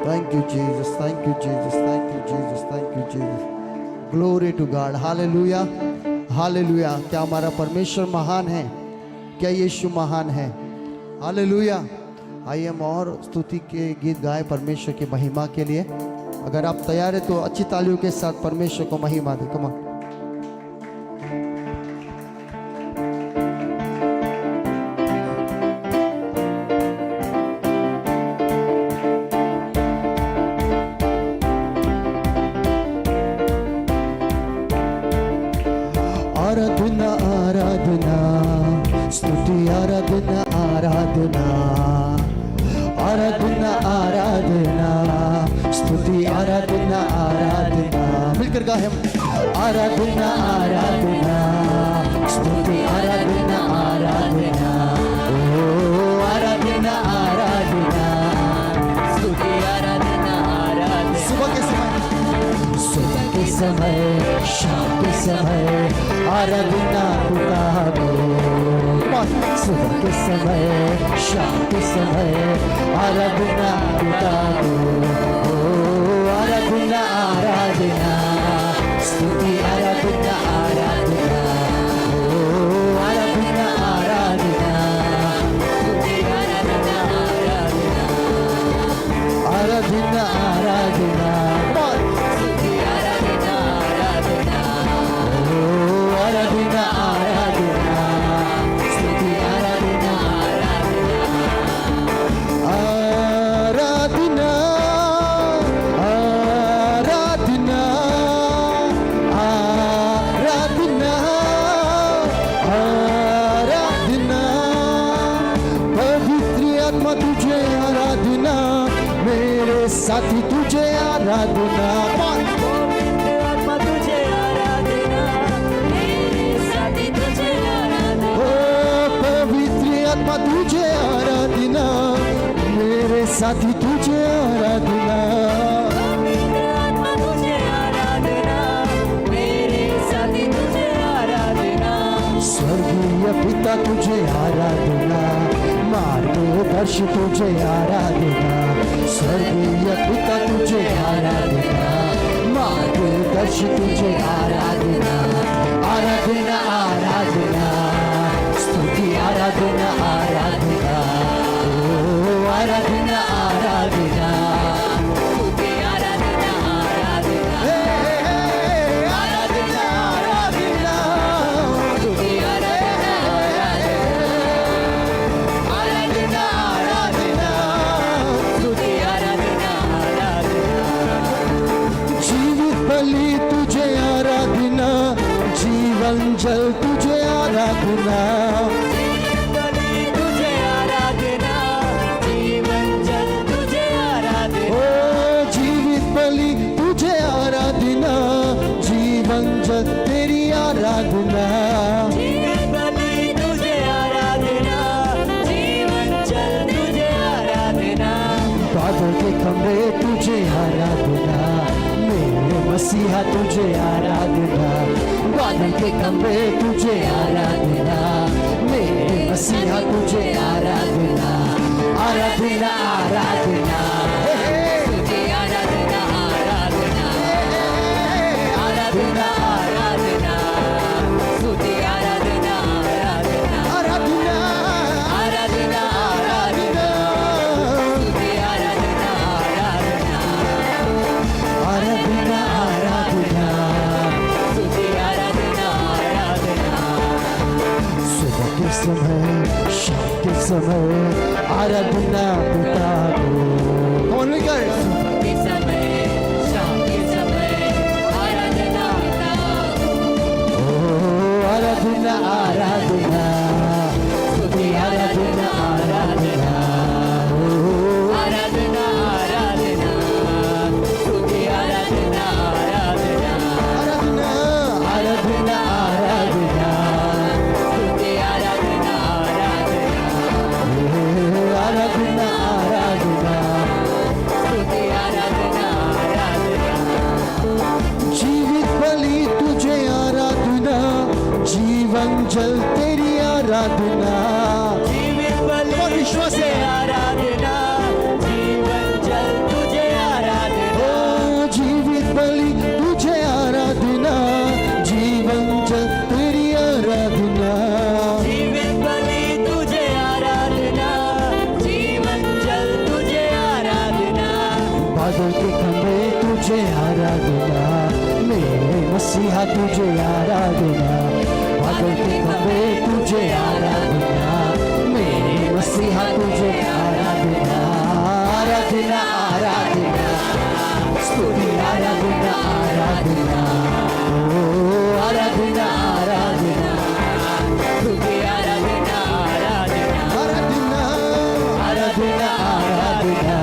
Thank you, Jesus. Thank you, Jesus. Thank you, Jesus. Thank you, Jesus. Glory to God. Hallelujah. Hallelujah. क्या हमारा परमेश्वर महान है? क्या यीशु महान है? Hallelujah. आइए हम और स्तुति के गीत गाएं परमेश्वर की महिमा के लिए। अगर आप तैयार हैं तो अच्छी तालियों के साथ परमेश्वर को महिमा दें। Come on. आराधना आराधना स्तुति आराधना आराधना आराधना आराधना स्तुति आराधना आराधना मिलकर गाएं हम। आराधना आराधना स्तुति आराधना आराधना ओ आराधना आराधना स्तुति आराधना आराधना सुबह के समय शाम के समय आराधना पिता को सुबह के समय शाम के समय आराधना पिता को आराधना आराधना स्तुति आराधना आराधना आराधना आराधना स्तुति आराधना आराधना आराधना आराधना आराधना आराधना स्तुति आराधना आराधना आराधना आराधना आराधना पवित्र आत्मा तुझे आराधना मेरे साथी तुझे आराधना तुझे आराधना मेरे साथी तुझे आराधना तुझे आराधना मेरे साथी तुझे आराधना स्वर्गीय पिता तुझे आराधना मार्गदर्शी तुझे आराधना स्वर्गीय पिता तुझे आराधना मार्गदर्शी तुझे आराधना आराधना आराधना स्तुति आराधना आराधना ओ आराधना आराधना स्तुति आराधना आराधना आराधना आराधना स्तुति आराधना आराधना आराधना स्तुति आराधना आराधना जीवित बलि तुझे आराधना जीवन जल तुझे आराधना तुझे आराधना जीवन जल तुझे आराधना ओ जीवित बलि तुझे आराधना जीवन जल तेरी आराधना जीवित बलि तुझे आराधना जीवन जल तुझे आराधना बादल के खंभे तुझे आराधना मेरे मसीहा तुझे आराधना बादल के खंभे तुझे आराधना मेरे मसीहा तुझे आराधना आराधना आराधना तुझे आराधना आराधना आराधना आराधना तुझे आराधना आराधना आराधना आराधना आराधना तुझे आराधना आराधना आराधना आराधना के समय शाम के समय आराधना पिता को ओनली कर के समय शाम के समय आराधना पिता को आराधना आराधना स्तुति आराधना आराधना आराधना आराधना स्तुति आराधना आराधना आराधना आराधना आराधना आराधना आराधना स्तुति आराधना आराधना जीवित बलि तुझे आराधना जीवन जल तेरी बादल के खंभे तुझे आराधना, मेरे मसीहा तुझे आराधना, बादल के खंभे तुझे आराधना, मेरे मसीहा तुझे आराधना, आराधना आराधना, स्तुति आराधना आराधना, ओ आराधना आराधना, स्तुति आराधना आराधना, आराधना आराधना आराधना,